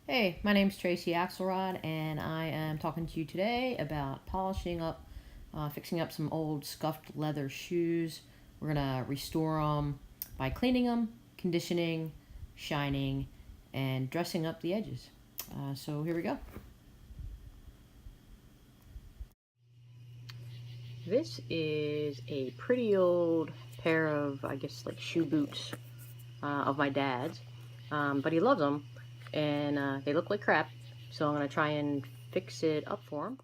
Hey, my name's Tracy Axelrod, and I am talking to you today about polishing up, fixing up some old scuffed leather shoes. We're gonna restore them by cleaning them, conditioning, shining, and dressing up the edges. So here we go. This is a pretty old pair of, I guess, like shoe boots of my dad's, but he loves them, and they look like crap. So I'm gonna try and fix it up for him.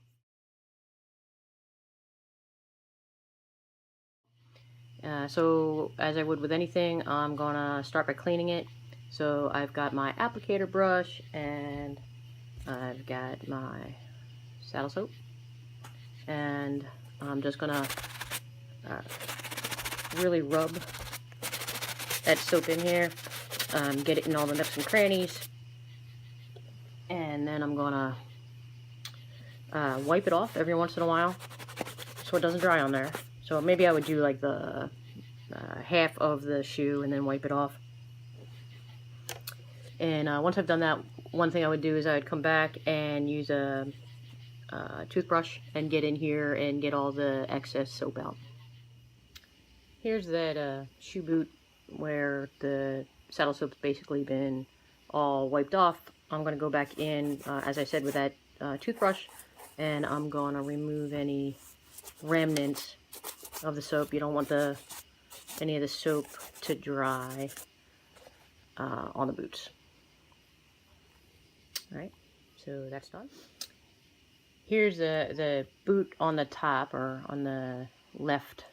So as I would with anything, I'm gonna start by cleaning it. So I've got my applicator brush and I've got my saddle soap, and I'm just gonna uh, really rub that soap in here, get it in all the nooks and crannies, and then I'm gonna wipe it off every once in a while so it doesn't dry on there. So maybe I would do like the half of the shoe and then wipe it off. And once I've done that, one thing I would do is I would come back and use a toothbrush and get in here and get all the excess soap out. Here's that shoe boot where the saddle soap's basically been all wiped off. I'm going to go back in, as I said, with that toothbrush, and I'm going to remove any remnants of the soap. You don't want any of the soap to dry on the boots. Alright, so that's done. Here's the boot on the top, or on the left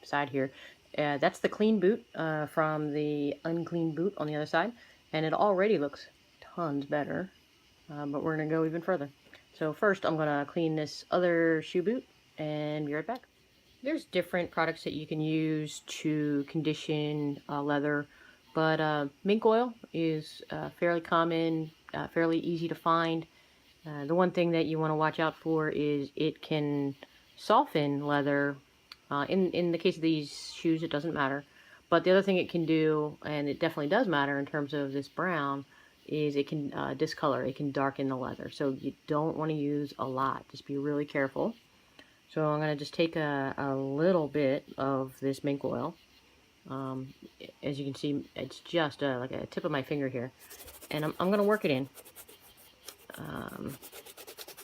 side here. That's the clean boot from the unclean boot on the other side, and it already looks tons better, but we're going to go even further. So first I'm going to clean this other shoe boot and be right back. There's different products that you can use to condition leather, but mink oil is fairly common, fairly easy to find. The one thing that you want to watch out for is it can soften leather. In the case of these shoes, it doesn't matter. But the other thing it can do, and it definitely does matter in terms of this brown, is it can discolor. It can darken the leather. So you don't want to use a lot. Just be really careful. So I'm going to just take a little bit of this mink oil. As you can see, it's just like a tip of my finger here. And I'm going to work it in.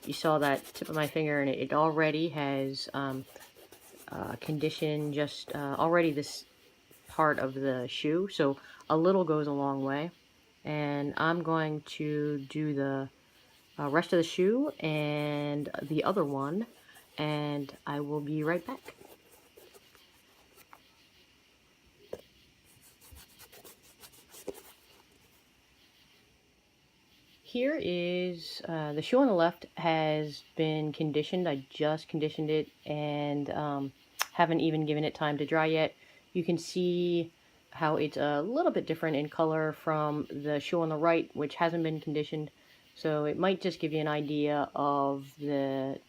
You saw that tip of my finger, and it already has conditioned just already this part of the shoe. So a little goes a long way. And I'm going to do the rest of the shoe and the other one, and I will be right back. Here is the shoe on the left has been conditioned. I just conditioned it and haven't even given it time to dry yet. You can see how it's a little bit different in color from the shoe on the right, which hasn't been conditioned. So it might just give you an idea of the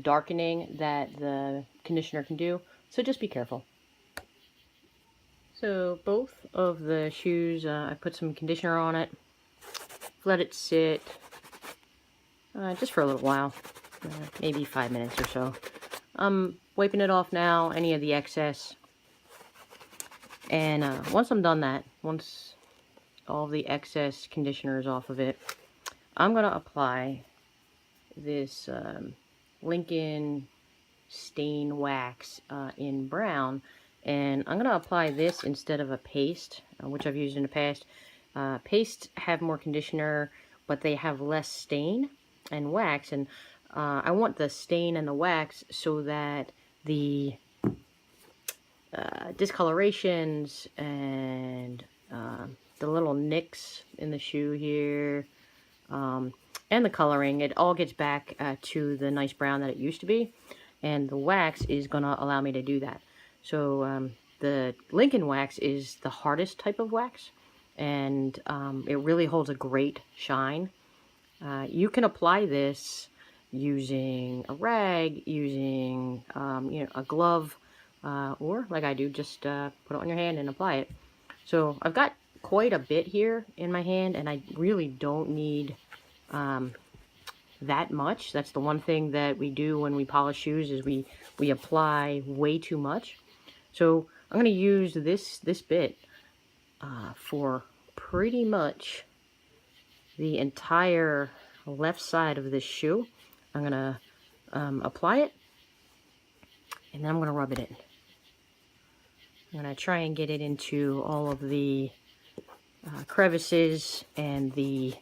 darkening that the conditioner can do. So just be careful. So both of the shoes, I put some conditioner on it. Let it sit just for a little while, maybe 5 minutes or so. I'm wiping it off now, any of the excess. And once I'm done that, once all the excess conditioner is off of it, I'm going to apply this Lincoln stain wax in brown. And I'm going to apply this instead of a paste, which I've used in the past. Pastes have more conditioner, but they have less stain and wax, and I want the stain and the wax so that the discolorations and the little nicks in the shoe here and the coloring, it all gets back to the nice brown that it used to be, and the wax is going to allow me to do that. So the Lincoln wax is the hardest type of wax, and it really holds a great shine. You can apply this using a rag, using a glove, or like I do, just put it on your hand and apply it. So I've got quite a bit here in my hand, and I really don't need that much. That's the one thing that we do when we polish shoes, is we apply way too much. So I'm going to use this bit for pretty much the entire left side of this shoe. I'm going to apply it, and then I'm going to rub it in. I'm going to try and get it into all of the crevices and the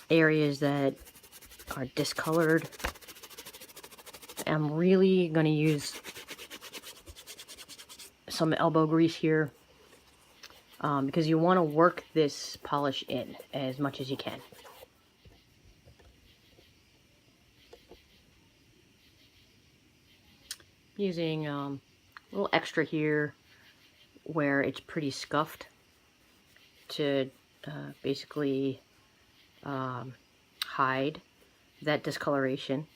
areas that are discolored. I'm really going to use some elbow grease here because you want to work this polish in as much as you can. Using a little extra here where it's pretty scuffed to basically hide that discoloration.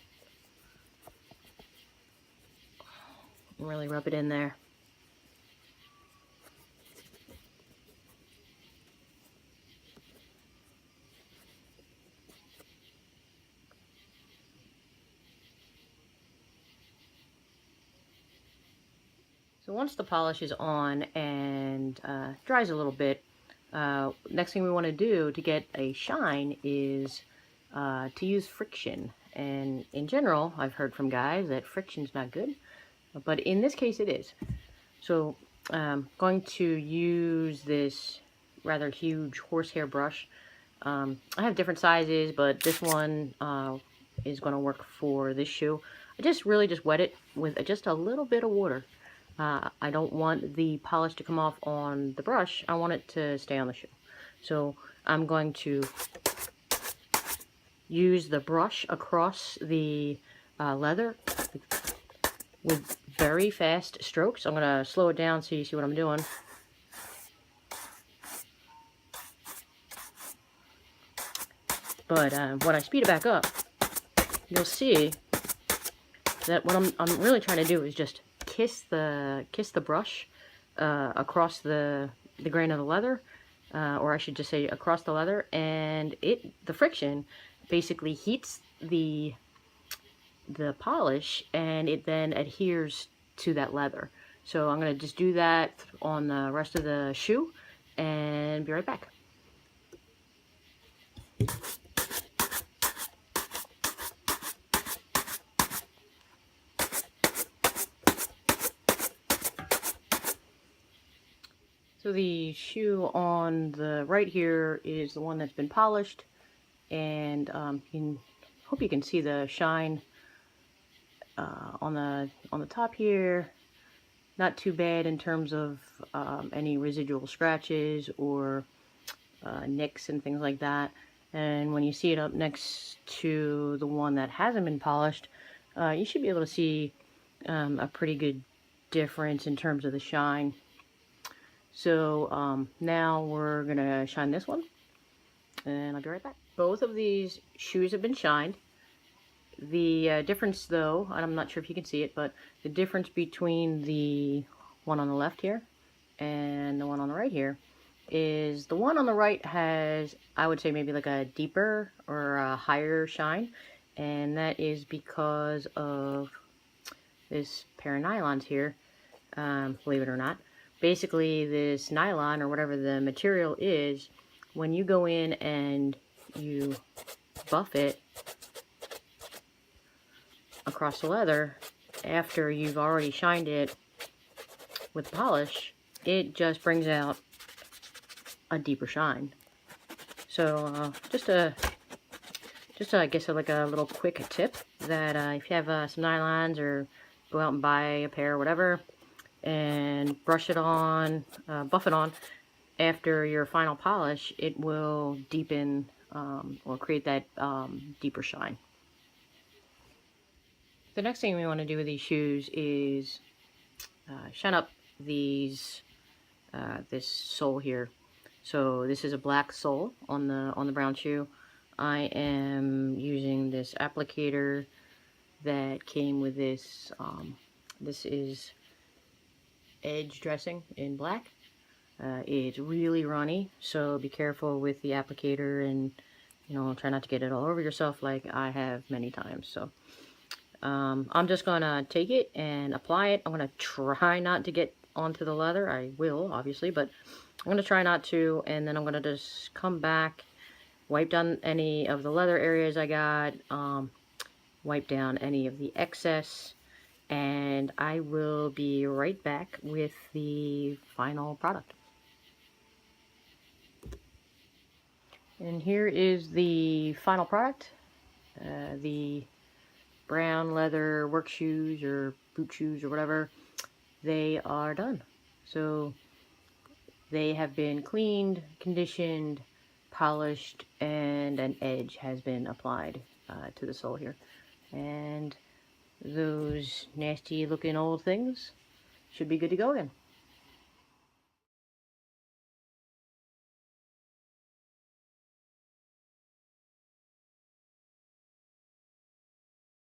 Really rub it in there. So once the polish is on and dries a little bit, next thing we want to do to get a shine is to use friction. And in general, I've heard from guys that friction's not good, but in this case it is. So I'm going to use this rather huge horsehair brush. I have different sizes, but this one is going to work for this shoe. I just really wet it with just a little bit of water. I don't want the polish to come off on the brush. I want it to stay on the shoe. So I'm going to use the brush across the leather with very fast strokes. I'm going to slow it down so you see what I'm doing. But when I speed it back up, you'll see that what I'm really trying to do is just kiss the brush across the grain of the leather, or I should just say across the leather, and the friction basically heats the polish, and it then adheres to that leather. So I'm going to just do that on the rest of the shoe and be right back. So the shoe on the right here is the one that's been polished, and hope you can see the shine on the top here. Not too bad in terms of any residual scratches or nicks and things like that. And when you see it up next to the one that hasn't been polished, you should be able to see a pretty good difference in terms of the shine. So now we're gonna shine this one, and I'll be right back. Both of these shoes have been shined. The difference though, and I'm not sure if you can see it, but the difference between the one on the left here and the one on the right here is the one on the right has, I would say, maybe like a deeper or a higher shine, and that is because of this pair of nylons here, believe it or not. Basically, this nylon, or whatever the material is, when you go in and you buff it across the leather, after you've already shined it with polish, it just brings out a deeper shine. So just I guess like a little quick tip that if you have some nylons, or go out and buy a pair or whatever, and brush it on, buff it on after your final polish, it will deepen or create that deeper shine. The next thing we want to do with these shoes is shine up this sole here. So this is a black sole on the brown shoe. I am using this applicator that came with this. This is Edge dressing in black. It's really runny, so be careful with the applicator and, you know, try not to get it all over yourself like I have many times. So I'm just gonna take it and apply it. I'm gonna try not to get onto the leather. I will, obviously, but I'm gonna try not to, and then I'm gonna just come back, wipe down any of the leather areas I got, wipe down any of the excess, and I will be right back with the final product. And here is the final product. The brown leather work shoes or boot shoes or whatever, they are done. So they have been cleaned, conditioned, polished, and an edge has been applied to the sole here. And those nasty looking old things should be good to go again.